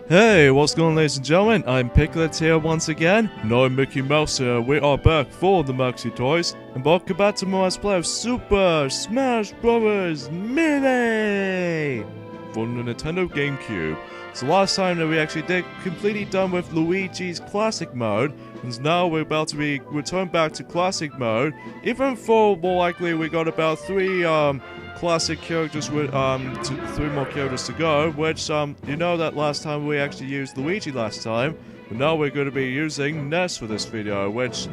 Hey, what's going on, ladies and gentlemen? I'm Piglet here once again. No, Mickey Mouse here. We are back for the Maxi Toys, and welcome back to more Let's Play of Super Smash Bros. Melee from the Nintendo GameCube. So last time that we actually did completely done with Luigi's Classic Mode, and now we're about to be returned back to Classic Mode. Even though more likely we got about three classic characters with three more characters to go, which you know that last time we actually used Luigi last time, but now we're going to be using Ness for this video, which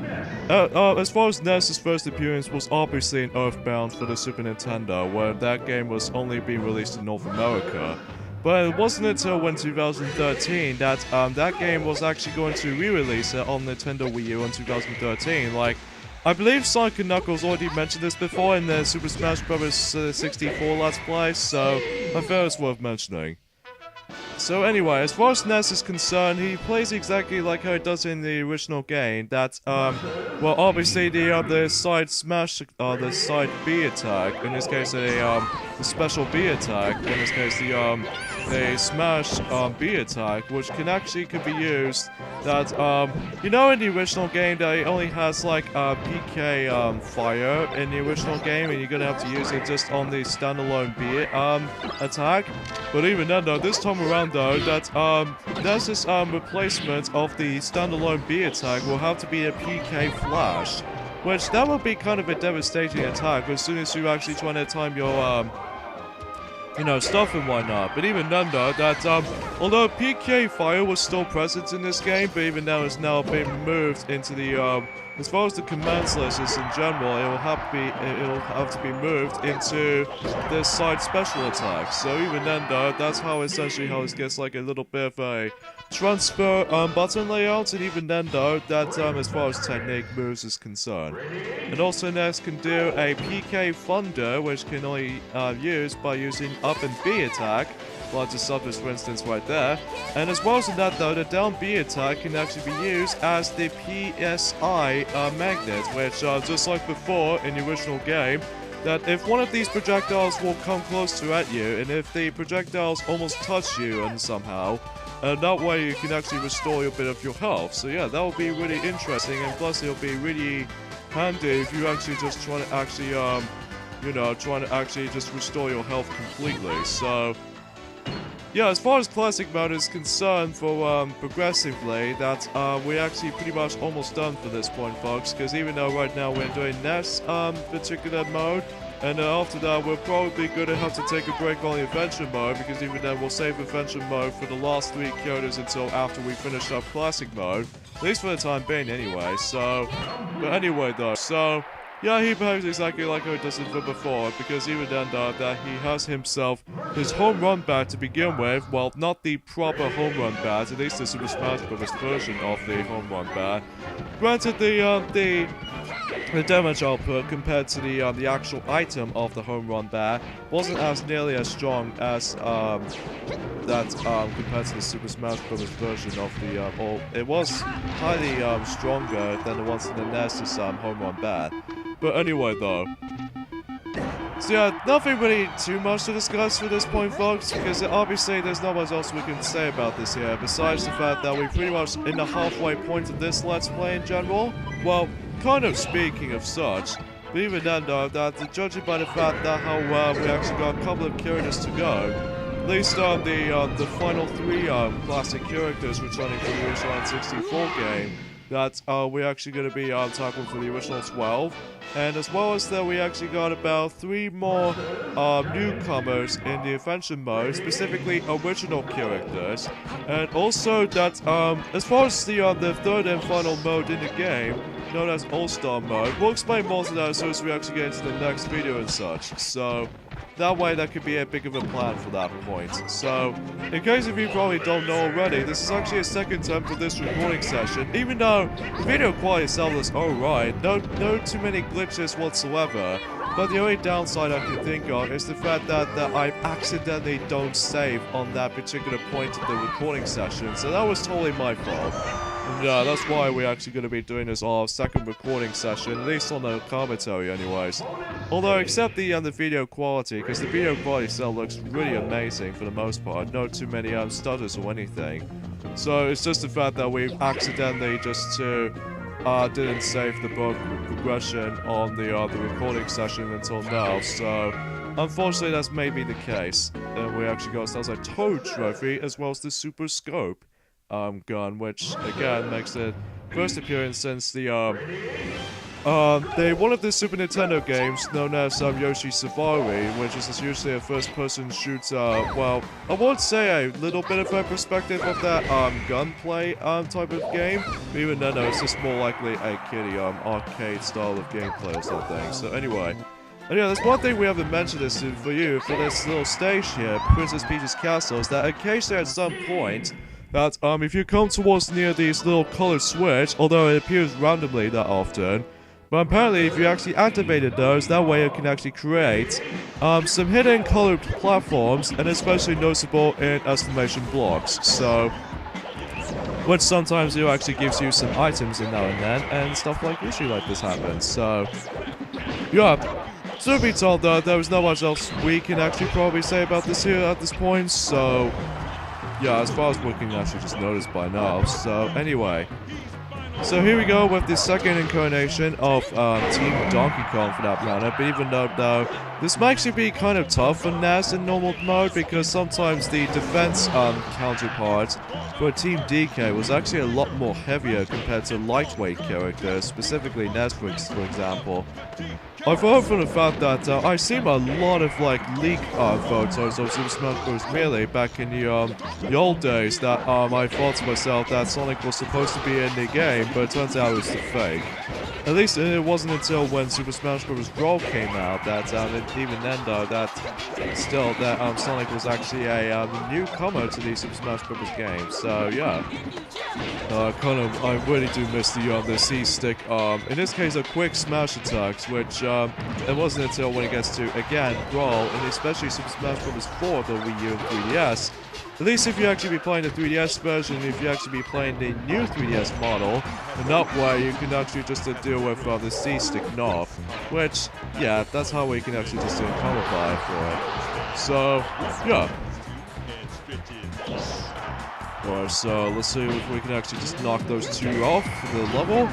as far as Ness's first appearance was obviously in Earthbound for the Super Nintendo, where that game was only being released in North America. But it wasn't until 2013 that that game was actually going to re-release it on Nintendo Wii U in 2013. Like, I believe Sonic & Knuckles already mentioned this before in the Super Smash Bros. 64 Let's Play, so I feel it's worth mentioning. So anyway, as far as Ness is concerned, he plays exactly like how he does in the original game. That, well, obviously the side smash, the side B attack, in this case the special B attack, in this case the smash B attack, which could be used. That you know, in the original game that it only has like PK fire in the original game, and you're gonna have to use it just on the standalone B attack. But even then, though, this time around though, that Ness's replacement of the standalone B attack will have to be a PK flash, which that will be kind of a devastating attack as soon as you actually try to time your you know, stuff and whatnot. But even then though, that although PK fire was still present in this game, but even now it's now been moved into the as far as the commands list is in general, it'll have to be moved into this side special attack. So even then though, that's how essentially how it gets like a little bit of a transfer button layout, and even then though, that as far as technique moves is concerned. And also Ness can do a PK Thunder, which can only use by using up and B attack, like the surface for instance right there. And as well as that though, the down B attack can actually be used as the PSI magnet, which just like before in the original game, that if one of these projectiles will come close to at you, and if the projectiles almost touch you and somehow, that way you can actually restore a bit of your health. So yeah, that will be really interesting, and plus it'll be really handy if you actually just try to actually, you know, trying to actually just restore your health completely. So yeah, as far as Classic Mode is concerned for progressively, that we're actually pretty much almost done for this point, folks, because even though right now we're doing Ness particular mode, and after that we're probably going to have to take a break on the Adventure Mode, because even then we'll save Adventure Mode for the last three characters until after we finish up Classic Mode, at least for the time being anyway. So, but anyway though, so yeah, he behaves exactly like how he does it before, because even then though, that he has himself his home run bat to begin with. Well, not the proper home run bat, at least the Super Smash Bros. Version of the home run bat. Granted, the damage output compared to the actual item of the home run bat wasn't as nearly as strong as compared to the Super Smash Bros. Version of the or it was highly stronger than the ones in the Ness's home run bat. But anyway though, so yeah, nothing really too much to discuss for this point, folks, because obviously there's not much else we can say about this here, besides the fact that we're pretty much in the halfway point of this Let's Play in general. Well, kind of speaking of such, but even then though, that judging by the fact that how we actually got a couple of characters to go, at least the final three classic characters returning from the original 64 game, that we're actually going to be tackling for the original 12, and as well as that we actually got about three more newcomers in the Adventure Mode, specifically original characters, and also that as far as the third and final mode in the game, known as All-Star Mode, we'll explain more to that as soon as we actually get into the next video and such, so that way that could be a big of a plan for that point. So, in case if you probably don't know already, this is actually a second time for this recording session, even though the video quality itself is alright, no too many glitches whatsoever, but the only downside I can think of is the fact that I accidentally don't save on that particular point of the recording session, so that was totally my fault. And yeah, that's why we're actually going to be doing this our second recording session, at least on the commentary anyways. Although, except the video quality, because the video quality still looks really amazing for the most part. No too many stutters or anything. So it's just the fact that we accidentally didn't save the book progression on the recording session until now, so unfortunately that's maybe the case. And we actually got ourselves a Toad trophy as well as the Super Scope gun, which again makes it first appearance since the one of the Super Nintendo games known as Yoshi's Safari, which is usually a first-person shooter. Well, I would say a little bit of a perspective of that gunplay type of game. But even then, it's just more likely a kiddie arcade style of gameplay or something. So anyway. And yeah, there's one thing we haven't mentioned this for you for this little stage here, Princess Peach's Castle, is that occasionally at some point, that if you come towards near these little colored switch, although it appears randomly that often, but apparently if you actually activated those, that way it can actually create some hidden colored platforms, and especially noticeable in exclamation blocks. So, which sometimes actually gives you some items in now and then, and stuff like usually like this happens. So, yeah. So to be told though, there was not much else we can actually probably say about this here at this point, so yeah, as far as we can actually just notice by now. So anyway, so here we go with the second incarnation of Team Donkey Kong for that matter, but even though this might actually be kind of tough for Ness in normal mode, because sometimes the defense counterpart for Team DK was actually a lot more heavier compared to lightweight characters, specifically Ness for example. I've heard from the fact that I've seen a lot of like leak photos of Super Smash Bros. Melee back in the old days that I thought to myself that Sonic was supposed to be in the game, but it turns out it was a fake. At least it wasn't until when Super Smash Bros. Brawl came out that even then though that Sonic was actually a newcomer to the Super Smash Bros. Game. So yeah, I really do miss the C-stick. In this case, a quick smash attacks, which it wasn't until when it gets to again Brawl, and especially Super Smash Bros. 4, the Wii U and 3DS. At least if you actually be playing the 3DS version, if you actually be playing the new 3DS model, and that way you can actually just deal with the C-stick knob, which, yeah, that's how we can actually just qualify for it. So, yeah. Alright, so let's see if we can actually just knock those two off for the level.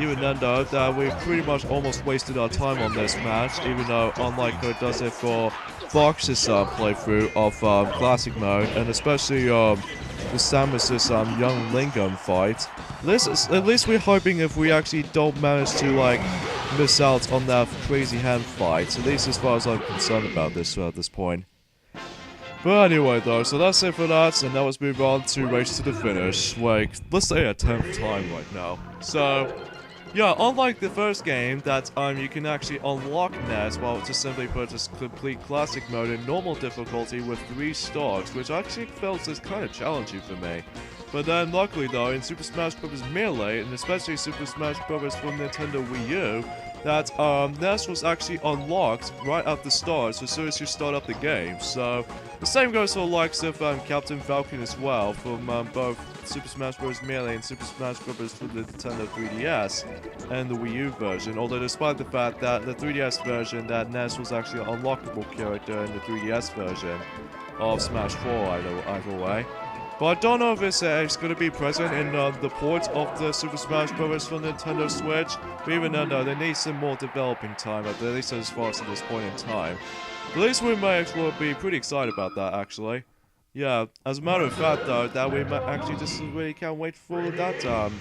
Even then though, that we've pretty much almost wasted our time on this match, even though unlike how it does it for Fox's playthrough of Classic Mode, and especially the Samus's Young Lingam fight. At least we're hoping if we actually don't manage to like miss out on that crazy hand fight, at least as far as I'm concerned about this at this point. But anyway though, so that's it for that, and now let's move on to Race to the Finish, like, let's say a 10th time right now. So, yeah, unlike the first game that you can actually unlock Ness, well, just simply put, just complete Classic Mode in normal difficulty with 3 stars, which actually felt as kind of challenging for me. But then, luckily though, in Super Smash Bros. Melee, and especially Super Smash Bros. For Nintendo Wii U, that Ness was actually unlocked right at the start, so as soon as you start up the game. So the same goes for the likes of Captain Falcon as well, from both Super Smash Bros. Melee and Super Smash Bros. For the Nintendo 3DS and the Wii U version. Although despite the fact that the 3DS version, that Ness was actually an unlockable character in the 3DS version of Smash 4 either way. But I don't know if it's going to be present in the port of the Super Smash Bros. For Nintendo Switch. But even then, though, they need some more developing time, at least as far as at this point in time. At least we may actually be pretty excited about that, actually. Yeah, as a matter of fact, though, that we might actually just really can't wait for that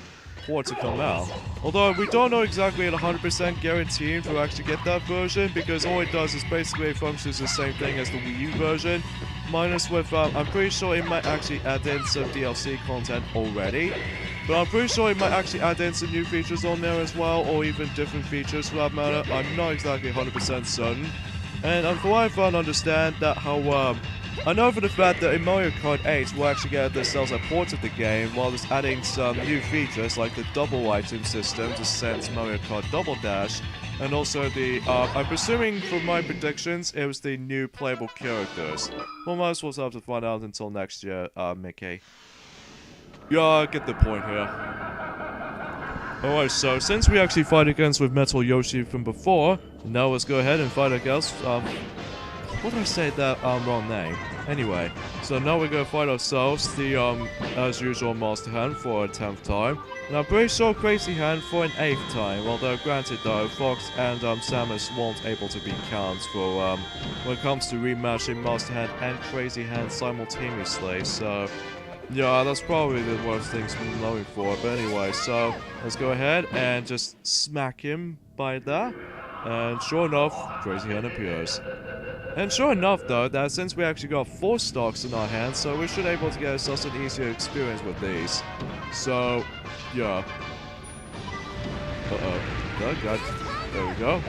port to come out. Although we don't know exactly at 100% guaranteed to actually get that version, because all it does is basically functions the same thing as the Wii U version. Minus with, I'm pretty sure it might actually add in some DLC content already. But I'm pretty sure it might actually add in some new features on there as well, or even different features for that matter. I'm not exactly 100% certain. And from what I understand that how, I know for the fact that in Mario Kart 8 we'll actually get themselves a port of the game, while just adding some new features like the double item system to send Mario Kart Double Dash. And also the, I'm presuming from my predictions, it was the new playable characters. Well, might as well have to find out until next year, Mickey. Yeah, I get the point here. Alright, so since we actually fight against with Metal Yoshi from before, now let's go ahead and fight against, what did I say that, wrong name? Anyway, so now we're gonna fight ourselves, the, as usual, Master Hand for a 10th time. And I'm pretty sure Crazy Hand for an 8th time, although granted though, Fox and, Samus weren't able to beat counts for, when it comes to rematching Master Hand and Crazy Hand simultaneously, so... yeah, that's probably the worst things we're going for, but anyway, so let's go ahead and just smack him by that, and sure enough, Crazy Hand appears. And sure enough though, that since we actually got 4 stocks in our hands, so we should be able to get ourselves an easier experience with these. So, yeah. There we go.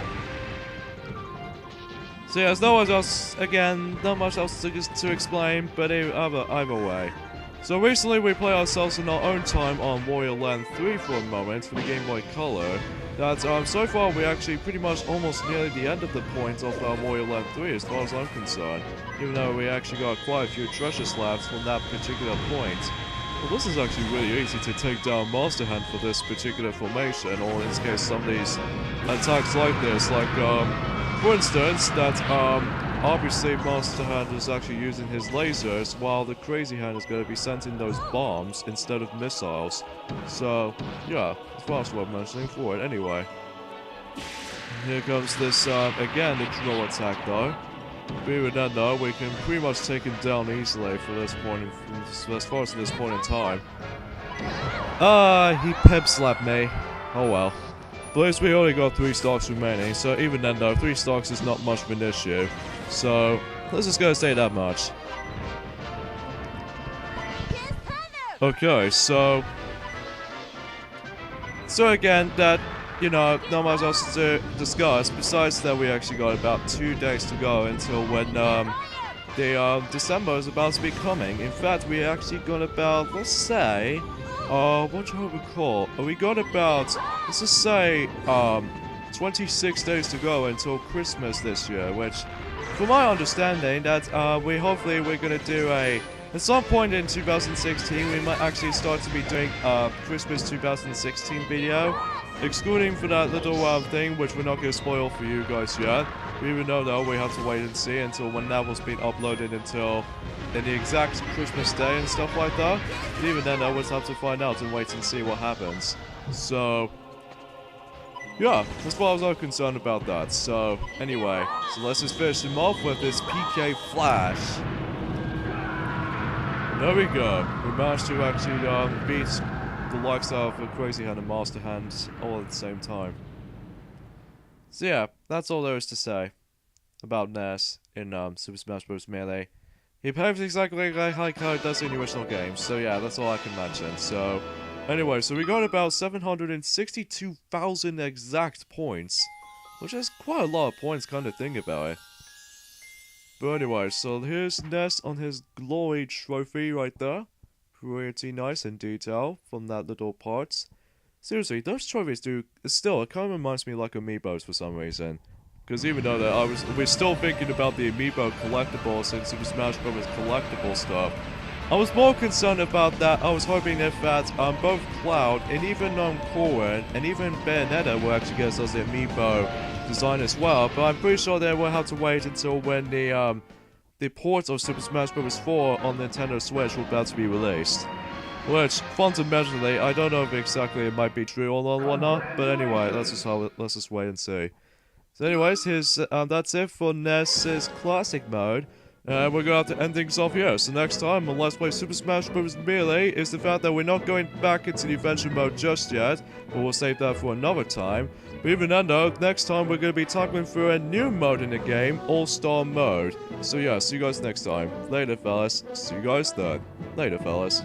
So yeah, there's no much else, again, not much else to explain, but either way. So recently we played ourselves in our own time on Warrior Land 3 for a moment for the Game Boy Color. That so far we're actually pretty much almost nearly the end of the point of Warrior Land 3 as far as I'm concerned. Even though we actually got quite a few treasure slabs from that particular point. Well, this is actually really easy to take down Master Hand for this particular formation, or in this case some of these attacks like this, like for instance that obviously Master Hand is actually using his lasers, while the Crazy Hand is going to be sending those bombs instead of missiles. So, yeah, that's what I'm mentioning for it anyway. Here comes this, again, the drill attack though. But even then though, we can pretty much take him down easily for this point, as far as this point in time. He pep slapped me. Oh well. But at least we only got 3 stocks remaining, so even then though, 3 stocks is not much of an issue. So, let's just go say that much. Okay, so again, that, you know, not much else to discuss, besides that we actually got about 2 days to go until when, December is about to be coming. In fact, we actually got about, let's say, what do I recall? We got about, let's just say, 26 days to go until Christmas this year, which, from my understanding, that hopefully we're gonna do at some point in 2016, we might actually start to be doing Christmas 2016 video, excluding for that little thing, which we're not gonna spoil for you guys yet. We even know though, we have to wait and see until when that was being uploaded until in the exact Christmas day and stuff like that. But even then, we'll have to find out and wait and see what happens. So, yeah, that's what I was all concerned about that. So, anyway, so let's just finish him off with this PK Flash. There we go. We managed to actually beat the likes of Crazy Hand and Master Hand all at the same time. So yeah, that's all there is to say about Ness in Super Smash Bros. Melee. He behaves exactly like how it does in the original games, so yeah, that's all I can mention. So, anyway, so we got about 762,000 exact points, which is quite a lot of points, kind of think about it. But anyway, so here's Ness on his glory trophy right there. Pretty nice in detail from that little parts. Seriously, those trophies do still, it kind of reminds me like amiibos for some reason. Because even though that we're still thinking about the amiibo collectibles and Super Smash Bros. Collectible stuff, I was more concerned about that. I was hoping if that both Cloud and even Corrin and even Bayonetta will actually get us the amiibo design as well. But I'm pretty sure they will have to wait until when the port of Super Smash Bros. 4 on Nintendo Switch will about to be released. Which, fundamentally, I don't know if exactly it might be true or whatnot, but anyway, let's just wait and see. So anyways, that's it for Ness's Classic Mode. We're gonna have to end things off here. So next time on Let's Play Super Smash Bros. Melee is the fact that we're not going back into the Adventure Mode just yet, but we'll save that for another time. But even then though, next time we're gonna be tackling through a new mode in the game, All-Star Mode. So yeah, see you guys next time. Later fellas. See you guys then. Later fellas.